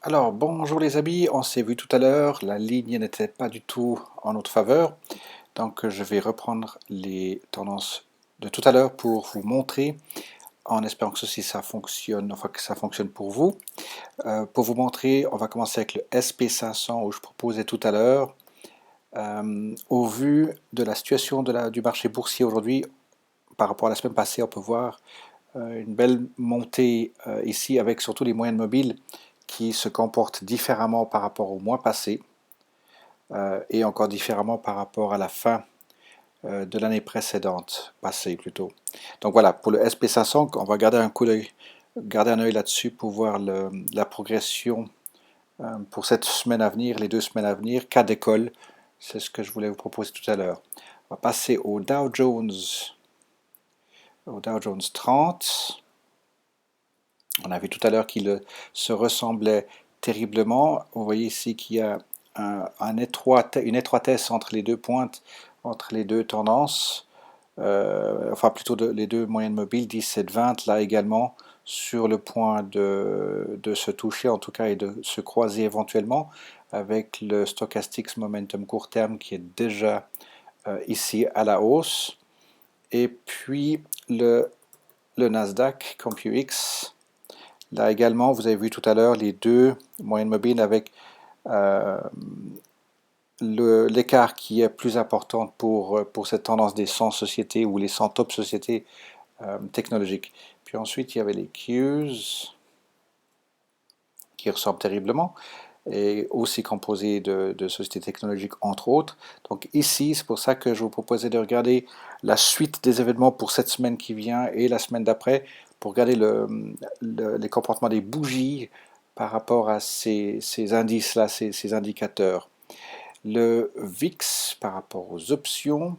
Alors, bonjour les amis, on s'est vu tout à l'heure, la ligne n'était pas du tout en notre faveur, donc je vais reprendre les tendances de tout à l'heure pour vous montrer, en espérant que ceci ça fonctionne, enfin que ça fonctionne pour vous. Pour vous montrer, on va commencer avec le SP500 où je proposais tout à l'heure. Au vu de la situation du marché boursier aujourd'hui, par rapport à la semaine passée, on peut voir une belle montée ici avec surtout les moyennes mobiles qui se comportent différemment par rapport au mois passé et encore différemment par rapport à la fin de l'année précédente, passée plutôt. Donc voilà, pour le SP500, on va garder un œil là-dessus pour voir la progression pour cette semaine à venir, les 2 semaines à venir, cas d'école. C'est ce que je voulais vous proposer tout à l'heure. On va passer au Dow Jones 30. On a vu tout à l'heure qu'il se ressemblait terriblement. Vous voyez ici qu'il y a une étroitesse entre les deux pointes, entre les deux tendances, enfin plutôt les deux moyennes mobiles, 17-20, là également, sur le point de se toucher en tout cas et de se croiser éventuellement avec le Stochastics Momentum court terme qui est déjà ici à la hausse. Et puis le Nasdaq CompuX. Là également, vous avez vu tout à l'heure les deux moyennes mobiles avec euh, l'écart qui est plus important pour cette tendance des 100 sociétés ou les 100 top sociétés technologiques. Puis ensuite, il y avait les Qs qui ressemblent terriblement et aussi composés de sociétés technologiques entre autres. Donc ici, c'est pour ça que je vous proposais de regarder la suite des événements pour cette semaine qui vient et la semaine d'après pour regarder les comportements des bougies par rapport à ces indices-là, ces indicateurs. Le VIX par rapport aux options.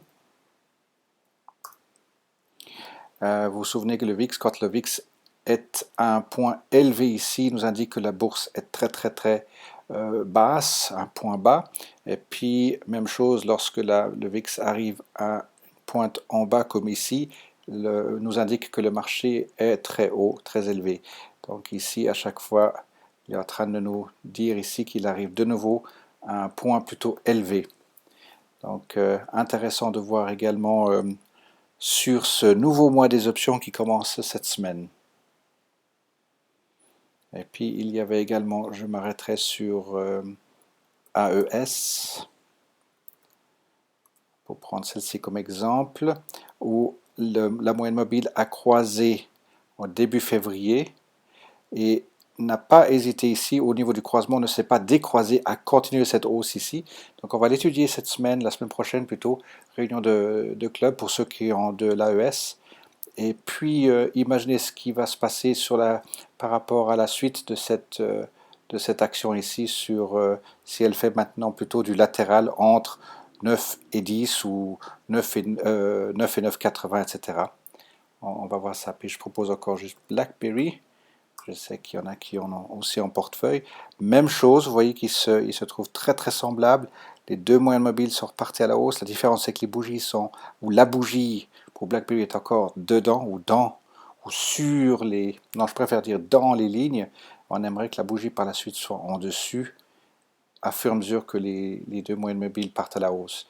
Vous vous souvenez que le VIX, quand le VIX est à un point élevé ici, nous indique que la bourse est très basse, un point bas. Et puis, même chose, lorsque le VIX arrive à une pointe en bas comme ici, nous indique que le marché est très haut, très élevé. Donc ici, à chaque fois, il est en train de nous dire ici qu'il arrive de nouveau à un point plutôt élevé. Donc intéressant de voir également sur ce nouveau mois des options qui commence cette semaine. Et puis il y avait également, je m'arrêterai sur AES, pour prendre celle-ci comme exemple, où la moyenne mobile a croisé au début février et n'a pas hésité ici au niveau du croisement, ne s'est pas décroisé, à continuer cette hausse ici. Donc on va l'étudier cette semaine, la semaine prochaine plutôt, réunion de club pour ceux qui ont de l'AES. Et puis imaginez ce qui va se passer par rapport à la suite de cette action ici, si elle fait maintenant plutôt du latéral entre 9 et 10 ou 9 et 9,80, etc. On va voir ça. Puis je propose encore juste BlackBerry. Je sais qu'il y en a qui en ont aussi en portefeuille. Même chose, vous voyez qu'il se trouve très semblables. Les deux moyennes mobiles sont repartis à la hausse. La différence, c'est que les bougies ou la bougie pour BlackBerry est encore dedans ou sur les. Non, je préfère dire dans les lignes. On aimerait que la bougie par la suite soit en dessus, à fur et à mesure que les deux moyennes mobiles partent à la hausse.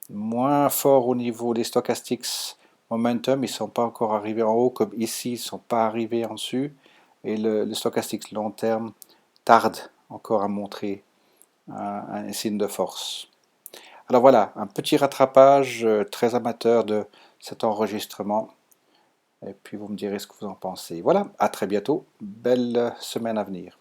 Moins fort au niveau des stochastics momentum, ils ne sont pas encore arrivés en haut, comme ici, ils ne sont pas arrivés en dessus. Et le stochastique long terme tarde encore à montrer un signe de force. Alors voilà, un petit rattrapage très amateur de cet enregistrement. Et puis vous me direz ce que vous en pensez. Voilà, à très bientôt. Belle semaine à venir.